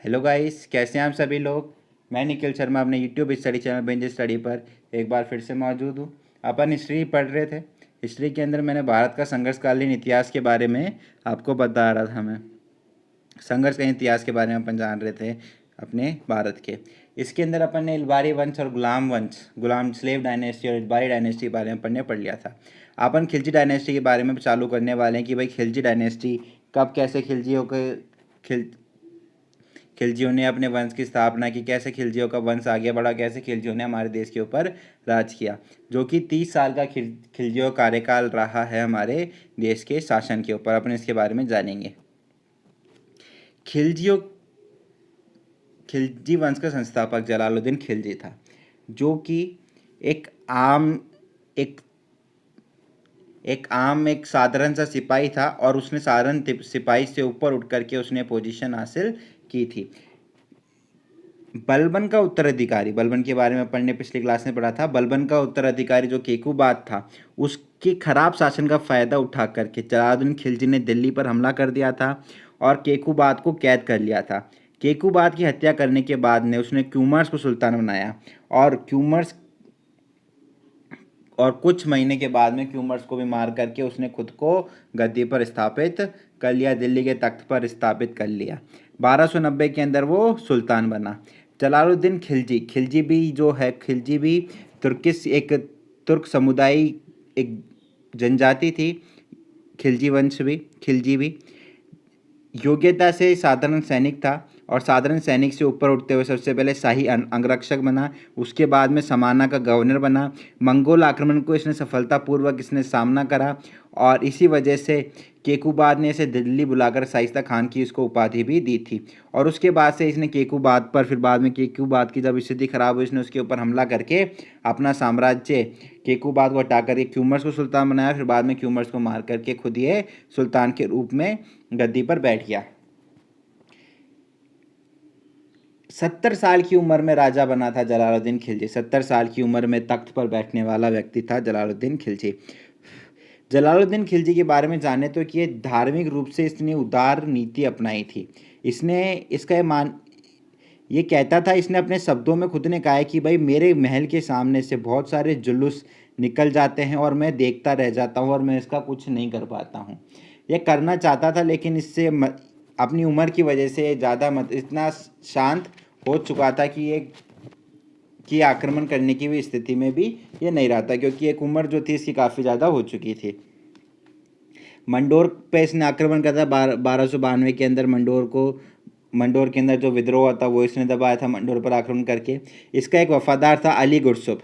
Hello guys, कैसे हैं आप सभी लोग। मैं निखिल शर्मा अपने YouTube study channel bench study पर एक बार फिर से मौजूद हूँ। अपन हिस्ट्री पढ़ रहे थे। हिस्ट्री के अंदर मैंने भारत का संघर्षकालीन इतिहास के बारे में आपको बता रहा था। मैं संघर्षकालीन इतिहास के बारे में अपन जान रहे थे अपने भारत के। इसके अंदर अपन ने इल्बारी वंश और गुलाम स्लेव डायनेस्टी और इल्बारी डायनेस्टी के बारे में अपन ने पढ़ लिया था। अपन खिलजी डायनेस्टी के बारे में चालू करने वाले हैं कि भाई खिलजी डायनेस्टी कब कैसे खिलजियों ने अपने वंश की स्थापना की, कैसे खिलजियों का वंश आगे बढ़ा, कैसे खिलजियों ने हमारे देश के ऊपर राज किया, जो कि 30 साल का खिलजियों कार्यकाल रहा है हमारे देश के शासन के ऊपर। अपन इसके बारे में जानेंगे। खिलजियों खिलजी वंश का संस्थापक जलालुद्दीन खिलजी था, जो कि एक आम एक एक साधारण सा सिपाही था, और उसने साधारण सिपाही से ऊपर उठ करके उसने पोजीशन हासिल की थी। बलबन का उत्तराधिकारी, बलबन के बारे में अपन ने पिछली क्लास में पढ़ा था। बलबन का उत्तराधिकारी जो केकूबाद था, उसके खराब शासन का फायदा उठा करके जलालुद्दीन खिलजी ने दिल्ली पर हमला कर दिया था और केकूबाद को कैद कर लिया था। केकूबाद की हत्या करने के बाद ने उसने क्यूमर्स को सुल्तान बनाया, और कुछ महीने के बाद में क्यूमर्स को भी मार करके उसने खुद को गद्दी पर स्थापित कर लिया, दिल्ली के तख्त पर स्थापित कर लिया। 1290 के अंदर वो सुल्तान बना। जलालुद्दीन खिलजी खिलजी भी जो है, खिलजी भी तुर्क समुदाय, एक जनजाति थी। खिलजी भी योग्यता से साधारण सैनिक था, और साधारण सैनिक से ऊपर उठते हुए सबसे पहले शाही अंगरक्षक बना। उसके बाद में समाना का गवर्नर बना। मंगोल आक्रमण को इसने सफलतापूर्वक सामना करा, और इसी वजह से केकूबाद ने इसे दिल्ली बुलाकर शाइस्ता खान की इसको उपाधि भी दी थी। और उसके बाद से इसने केकूबाद पर, फिर बाद में केकूबाद की जब स्थिति खराब हुई, इसने उसके ऊपर हमला करके अपना साम्राज्य केकूबाद को हटा करके क्यूमर्स को सुल्तान बनाया। फिर बाद में क्यूमर्स को मार करके खुद ये सुल्तान के रूप में गद्दी पर बैठ गया। 70 साल की उम्र में राजा बना था जलालुद्दीन खिलजी। 70 साल की उम्र में तख्त पर बैठने वाला व्यक्ति था जलालुद्दीन खिलजी। जलालुद्दीन खिलजी के बारे में जाने तो कि धार्मिक रूप से इसने उदार नीति अपनाई थी। ये कहता था, इसने अपने शब्दों में खुद ने कहा है कि भाई मेरे महल के सामने से बहुत सारे जुलूस निकल जाते हैं और मैं देखता रह जाता हूँ और मैं इसका कुछ नहीं कर पाता हूँ। ये करना चाहता था, लेकिन इससे अपनी उम्र की वजह से ज़्यादा इतना शांत हो चुका था कि आक्रमण करने की भी स्थिति में भी ये नहीं रहा था, क्योंकि एक उम्र जो थी इसकी काफ़ी ज़्यादा हो चुकी थी। मंडोर पे इसने आक्रमण करा था 1292 के अंदर। मंडोर के अंदर जो विद्रोह था वो इसने दबाया था मंडोर पर आक्रमण करके। इसका एक वफादार था अली गुरसुफ,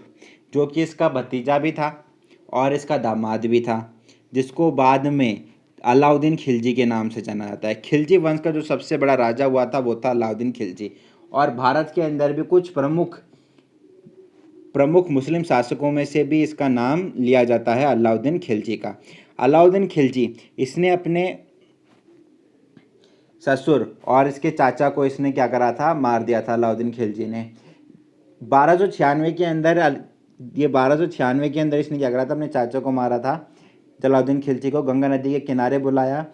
जो कि इसका भतीजा भी था और इसका दामाद भी था, जिसको बाद में अलाउद्दीन खिलजी के नाम से जाना जाता है। खिलजी वंश का जो सबसे बड़ा राजा हुआ था वो था अलाउद्दीन खिलजी। और भारत के अंदर भी कुछ प्रमुख मुस्लिम शासकों में से भी इसका नाम लिया जाता है अलाउद्दीन खिलजी का। अलाउद्दीन खिलजी, इसने अपने ससुर और इसके चाचा को इसने क्या करा था, मार दिया था अलाउद्दीन खिलजी ने। 1296 के अंदर इसने क्या करा था, अपने चाचा को मारा था जलालुद्दीन खिलजी को। गंगा नदी के किनारे बुलाया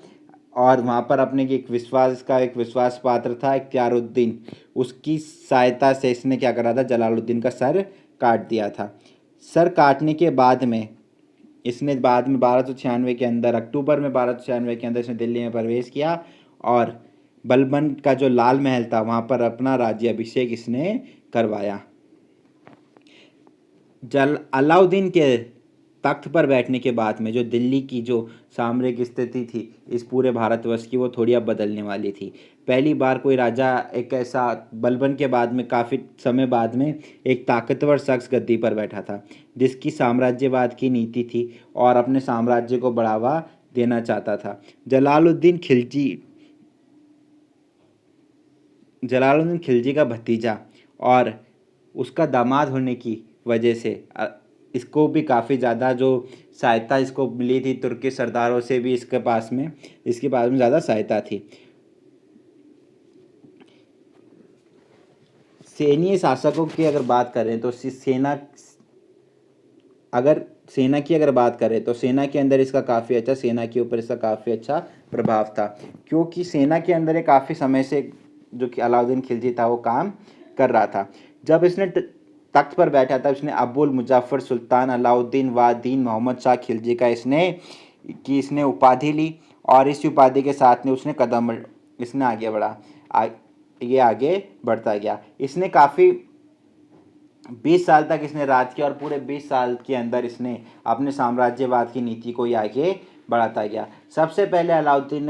और वहाँ पर अपने एक विश्वास पात्र था इख्तियारुद्दीन, उसकी सहायता से इसने क्या करा था, जलालुद्दीन का सर काट दिया था। सर काटने के बाद में इसने 1296 के अंदर, अक्टूबर में 1296 के अंदर इसने दिल्ली में प्रवेश किया और बलबन का जो लाल महल था वहाँ पर अपना राज्याभिषेक इसने करवाया। अलाउद्दीन के तख्त पर बैठने के बाद में जो दिल्ली की जो सामरिक स्थिति थी इस पूरे भारतवर्ष की, वो थोड़ी अब बदलने वाली थी। पहली बार कोई राजा, एक ऐसा बलबन के बाद में काफ़ी समय बाद में एक ताकतवर शख्स गद्दी पर बैठा था, जिसकी साम्राज्यवाद की नीति थी और अपने साम्राज्य को बढ़ावा देना चाहता था। जलालुद्दीन खिलजी का भतीजा और उसका दामाद होने की वजह से इसको भी काफ़ी ज़्यादा जो सहायता इसको मिली थी तुर्की सरदारों से भी, इसके पास में ज़्यादा सहायता थी। सैन्य शासकों की अगर बात करें तो सेना के अंदर इसका काफ़ी सेना के ऊपर इसका काफ़ी अच्छा प्रभाव था, क्योंकि सेना के अंदर ये काफ़ी समय से जो कि अलाउद्दीन खिलजी था वो काम कर रहा था। जब इसने तख्त पर बैठा था इसने अबुल मुजफ्फर सुल्तान अलाउद्दीन व दीन मोहम्मद शाह खिलजी का इसने उपाधि ली और इस उपाधि के साथ में इसने आगे बढ़ा। ये आगे बढ़ता गया। इसने काफ़ी 20 साल तक इसने राज किया और पूरे 20 साल के अंदर इसने अपने साम्राज्यवाद की नीति को ही आगे बढ़ाता गया। सबसे पहले अलाउद्दीन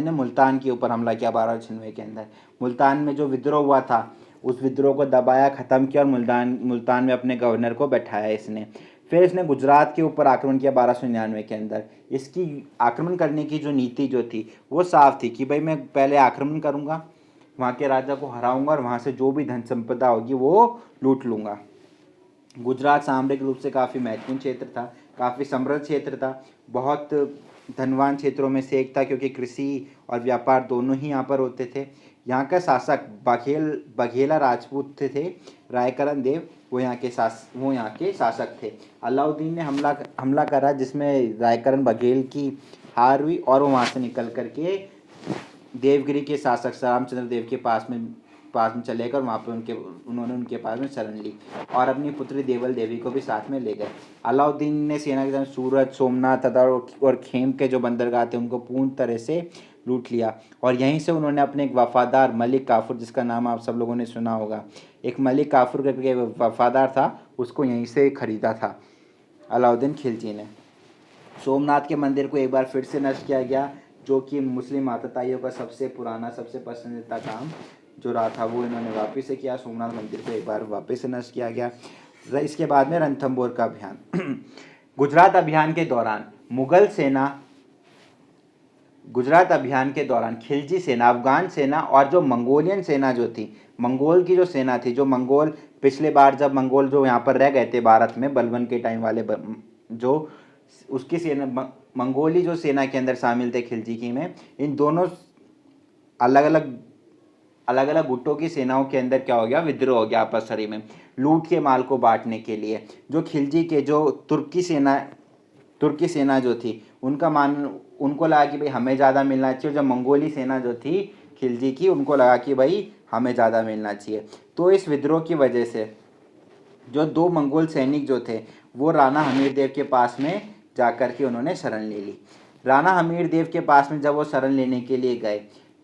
ने मुल्तान के ऊपर हमला किया 1296 के अंदर। मुल्तान में जो विद्रोह हुआ था उस विद्रोह को दबाया, ख़त्म किया और मुल्तान में अपने गवर्नर को बैठाया इसने। फिर इसने गुजरात के ऊपर आक्रमण किया 1299 के अंदर। इसकी आक्रमण करने की जो नीति जो थी वो साफ थी कि भाई मैं पहले आक्रमण करूँगा, वहाँ के राजा को हराऊंगा और वहाँ से जो भी धन संपदा होगी वो लूट लूँगा। गुजरात सामरिक रूप से काफ़ी महत्वपूर्ण क्षेत्र था, काफ़ी समृद्ध क्षेत्र था, बहुत धनवान क्षेत्रों में से एक था क्योंकि कृषि और व्यापार दोनों ही यहाँ पर होते थे। यहाँ का शासक बघेला राजपूत थे। रायकरण देव वो यहाँ के शासक थे। अलाउद्दीन ने हमला करा जिसमें रायकरण बघेल की हार हुई और वो वहाँ से निकल करके देवगिरी के शासक रामचंद्र देव के पास में चले गए और वहाँ पे उन्होंने उनके पास में शरण ली और अपनी पुत्री देवल देवी को भी साथ में ले गए। अलाउद्दीन ने सेना के साथ सूरत, सोमनाथ और खेम के जो बंदरगाह थे उनको पूर्ण तरह से लूट लिया और यहीं से उन्होंने अपने एक वफादार मलिक काफूर, जिसका नाम आप सब लोगों ने सुना होगा, एक मलिक काफूर करके वफादार था, उसको यहीं से खरीदा था अलाउद्दीन खिलजी ने। सोमनाथ के मंदिर को एक बार फिर से नष्ट किया गया, जो कि मुस्लिम आतताइयों का सबसे पुराना, सबसे पसंदीदा काम जो रहा था वो इन्होंने वापस से किया। सोमनाथ मंदिर को एक बार वापस से नष्ट किया गया। इसके बाद में रणथंभौर का अभियान। गुजरात अभियान के दौरान खिलजी सेना, अफगान सेना और जो मंगोलियन सेना जो थी, मंगोल की जो सेना थी, जो मंगोल पिछले बार जब मंगोल जो यहाँ पर रह गए थे भारत में बलबन के टाइम वाले, जो उसकी सेना मंगोली जो सेना के अंदर शामिल थे खिलजी की में, इन दोनों अलग अलग गुटों की सेनाओं के अंदर क्या हो गया, विद्रोह हो गया आपसरी में लूट के माल को बांटने के लिए। जो खिलजी के जो तुर्की सेना जो थी उनको लगा कि भाई हमें ज़्यादा मिलना चाहिए। जो मंगोली सेना जो थी खिलजी की, उनको लगा कि भाई हमें ज़्यादा मिलना चाहिए। तो इस विद्रोह की वजह से जो 2 मंगोल सैनिक जो थे वो राणा हमीरदेव के पास में जाकर के उन्होंने शरण ले ली। राणा हमीरदेव के पास में जब वो शरण लेने के लिए गए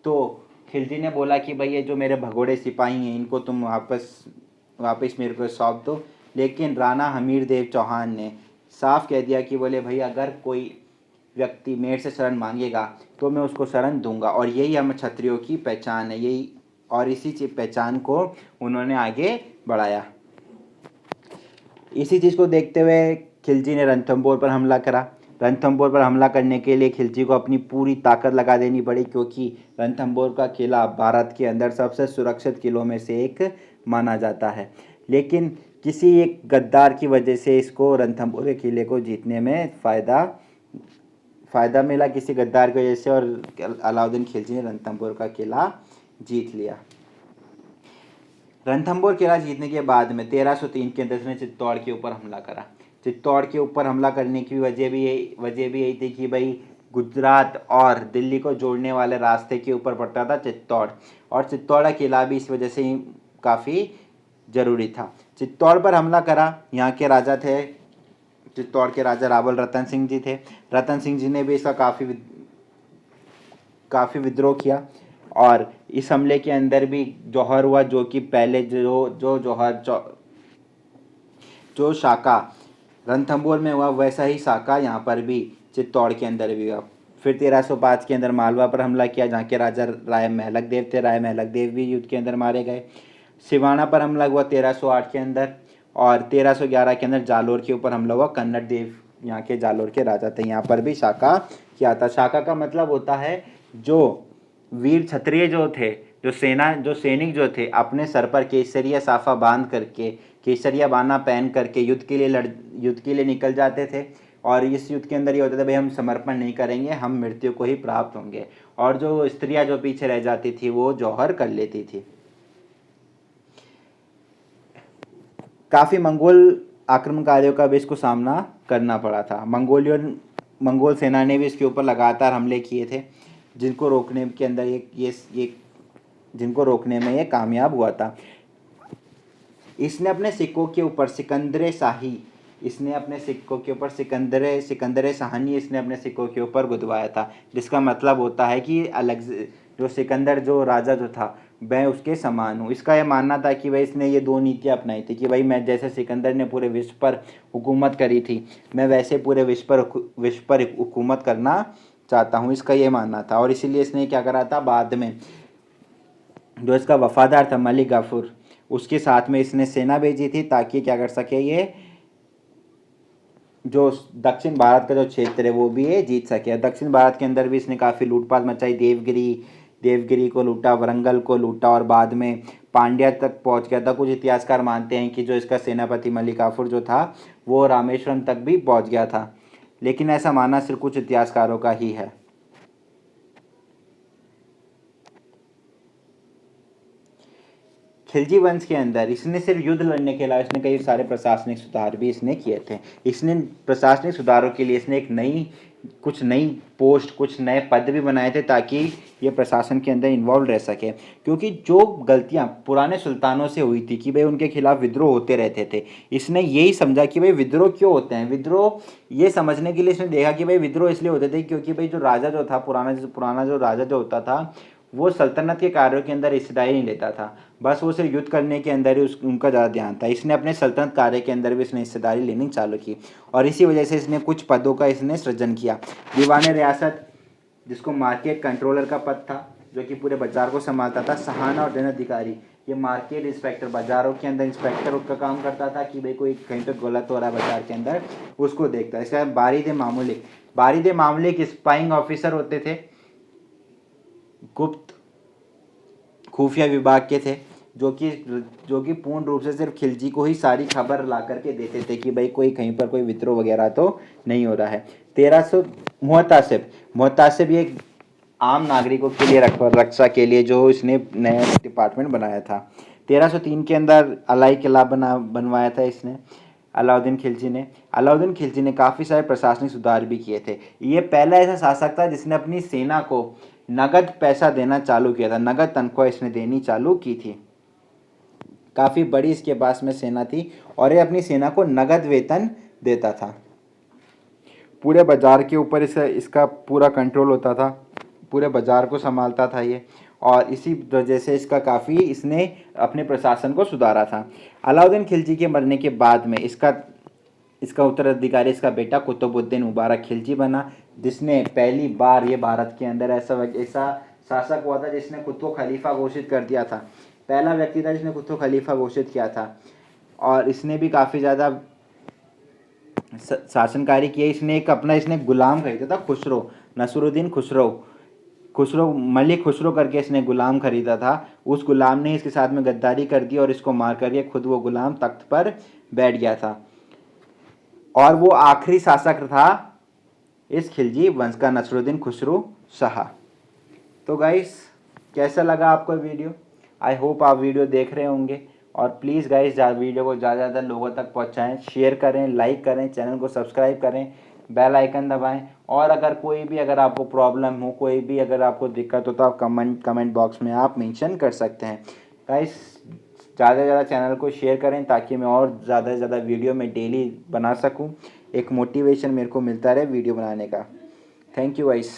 तो खिलजी ने बोला कि भाई ये जो मेरे भगोड़े सिपाही हैं इनको तुम वापस मेरे को सौंप दो। लेकिन राणा हमीरदेव चौहान ने साफ कह दिया कि बोले भाई अगर कोई व्यक्ति मेरे से शरण मांगेगा तो मैं उसको शरण दूंगा और यही हम क्षत्रियों की पहचान है, यही, और इसी पहचान को उन्होंने आगे बढ़ाया। इसी चीज़ को देखते हुए खिलजी ने रणथंभौर पर हमला करा। रणथंभौर पर हमला करने के लिए खिलजी को अपनी पूरी ताकत लगा देनी पड़ी, क्योंकि रणथंभौर का किला भारत के अंदर सबसे सुरक्षित किलों में से एक माना जाता है। लेकिन किसी एक गद्दार की वजह से इसको रणथंभौर के किले को जीतने में फ़ायदा मिला, किसी गद्दार की वजह से, और अलाउद्दीन खिलजी ने रणथंभौर का किला जीत लिया। रणथंभौर किला जीतने के बाद में 1303 के अंदर उसने चित्तौड़ के ऊपर हमला करा। चित्तौड़ के ऊपर हमला करने की वजह भी यही थी कि भाई गुजरात और दिल्ली को जोड़ने वाले रास्ते के ऊपर पड़ता था चित्तौड़, और चित्तौड़ किला भी इस वजह से ही काफ़ी ज़रूरी था। चित्तौड़ पर हमला करा। यहाँ के राजा थे, चित्तौड़ के राजा रावल रतन सिंह जी थे। रतन सिंह जी ने भी इसका काफ़ी विद्रोह किया और इस हमले के अंदर भी जौहर हुआ, जो कि पहले जो शाका रणथंभौर में हुआ वैसा ही शाका यहाँ पर भी चित्तौड़ के अंदर भी हुआ। फिर 1305 के अंदर मालवा पर हमला किया, जहाँ के राजा राय महलक देव थे। राय महलक देव भी युद्ध के अंदर मारे गए। सिवाना पर हमला हुआ 1308 के अंदर, और 1311 के अंदर जालोर के ऊपर हमला हुआ। कन्नड़ देव यहाँ के जालोर के राजा थे, यहाँ पर भी शाका किया था। शाका का मतलब होता है जो वीर क्षत्रिय जो थे, जो सैनिक जो थे, अपने सर पर केसरिया साफा बांध करके, केसरिया बाना पहन करके युद्ध के लिए निकल जाते थे। और इस युद्ध के अंदर ये होता था भाई हम समर्पण नहीं करेंगे, हम मृत्यु को ही प्राप्त होंगे। और जो स्त्रियां जो पीछे रह जाती थी वो जौहर कर लेती थी। काफ़ी मंगोल आक्रमणकारियों का भी इसको सामना करना पड़ा था। मंगोल सेना ने भी इसके ऊपर लगातार हमले किए थे। जिनको रोकने के अंदर ये जिनको रोकने में ये कामयाब हुआ था। इसने अपने सिक्कों के ऊपर सिकंदर शाही, इसने अपने सिक्कों के ऊपर सिकंदर शाहनी इसने अपने सिक्कों के ऊपर गुदवाया था, जिसका मतलब होता है कि जो सिकंदर जो राजा जो था मैं उसके समान हूँ। इसका यह मानना था कि भाई इसने ये दो नीतियाँ अपनाई थी कि भाई मैं जैसे सिकंदर ने पूरे विश्व पर हुकूमत करी थी, मैं वैसे पूरे विश्व पर हुकूमत करना चाहता हूँ, इसका ये मानना था। और इसीलिए इसने क्या करा था, बाद में जो इसका वफादार था मलिक गाफुर, उसके साथ में इसने सेना भेजी थी ताकि क्या कर सके, ये जो दक्षिण भारत का जो क्षेत्र है वो भी ये जीत सके। दक्षिण भारत के अंदर भी इसने काफ़ी लूटपाट मचाई, देवगिरी को लूटा, वरंगल को लूटा और बाद में पांड्या तक पहुंच गया था। कुछ इतिहासकार मानते हैं कि जो इसका सेनापति मलिक काफूर जो था वो रामेश्वरम तक भी पहुंच गया था, लेकिन ऐसा मानना सिर्फ कुछ इतिहासकारों का ही है। खिलजी वंश के अंदर इसने सिर्फ युद्ध लड़ने के अलावा इसने कई सारे प्रशासनिक सुधार भी इसने किए थे। इसने प्रशासनिक सुधारों के लिए इसने कुछ नई पोस्ट, कुछ नए पद भी बनाए थे ताकि ये प्रशासन के अंदर इन्वॉल्व रह सके। क्योंकि जो गलतियां पुराने सुल्तानों से हुई थी कि भाई उनके खिलाफ विद्रोह होते रहते थे, इसने यही समझा कि भाई विद्रोह क्यों होते हैं। विद्रोह ये समझने के लिए इसने देखा कि भाई विद्रोह इसलिए होते थे क्योंकि भाई जो राजा जो था, पुराना जो राजा जो होता था वो सल्तनत के कार्यों के अंदर हिस्सेदारी नहीं लेता था, बस वो सिर्फ युद्ध करने के अंदर ही उनका ज़्यादा ध्यान था। इसने अपने सल्तनत कार्य के अंदर भी इसने हिस्सेदारी लेनी चालू की और इसी वजह से इसने कुछ पदों का इसने सृजन किया। दीवान रियासत, जिसको मार्केट कंट्रोलर का पद था, जो कि पूरे बाजार को संभालता था। सहाना और धनाधिकारी, ये मार्केट इंस्पेक्टर, बाजारों के अंदर इंस्पेक्टर का काम करता था कि भाई कोई कहीं पर गलत हो रहा है बाजार के अंदर, उसको देखता है। इसके बाद बारिद मामलिक स्पाइंग ऑफिसर होते थे, गुप्त खुफिया विभाग के थे, जो कि पूर्ण रूप से सिर्फ खिलजी को ही सारी खबर ला करके देते थे कि भाई कोई कहीं पर कोई विद्रोह वगैरह तो नहीं हो रहा है। 1300 मुहतासिब ये आम नागरिकों के लिए रक्षा के लिए जो इसने नया डिपार्टमेंट बनाया था। 1303 के अंदर अलाई किला बनवाया था इसने, अलाउद्दीन खिलजी ने काफ़ी सारे प्रशासनिक सुधार भी किए थे। ये पहला ऐसा शासक था जिसने अपनी सेना को नगद पैसा देना चालू किया था, नगद तनख्वाह इसने देनी चालू की थी। काफ़ी बड़ी इसके पास में सेना थी और ये अपनी सेना को नगद वेतन देता था। पूरे बाजार के ऊपर इसका पूरा कंट्रोल होता था, पूरे बाजार को संभालता था ये, और इसी वजह से इसने अपने प्रशासन को सुधारा था। अलाउद्दीन खिलजी के मरने के बाद में इसका उत्तराधिकारी इसका बेटा कुतुबुद्दीन मुबारक खिलजी बना, जिसने पहली बार ये भारत के अंदर ऐसा शासक हुआ था जिसने खुद को खलीफा घोषित कर दिया था। पहला व्यक्ति था जिसने खुद को खलीफा घोषित किया था और इसने भी काफ़ी ज़्यादा शासनकारी किया। इसने गुलाम खरीदा था, मलिक खुसरो करके इसने गुलाम खरीदा था। उस गुलाम ने इसके साथ में गद्दारी कर दी और इसको मार करके खुद वो गुलाम तख्त पर बैठ गया था और वो आखिरी शासक था इस खिलजी वंश का, नसरुद्दीन खुसरो शाह। तो गाइस, कैसा लगा आपको वीडियो? आई होप आप वीडियो देख रहे होंगे और प्लीज़ गाइस वीडियो को ज़्यादा से ज़्यादा लोगों तक पहुंचाएं, शेयर करें, लाइक करें, चैनल को सब्सक्राइब करें, बेल आइकन दबाएं। और अगर आपको प्रॉब्लम हो, कोई भी अगर आपको दिक्कत हो तो आप कमेंट बॉक्स में आप मेंशन कर सकते हैं। गाइस, ज़्यादा से ज़्यादा चैनल को शेयर करें ताकि मैं और ज़्यादा से ज़्यादा वीडियो में डेली बना सकूं, एक मोटिवेशन मेरे को मिलता रहे वीडियो बनाने का। Thank you guys.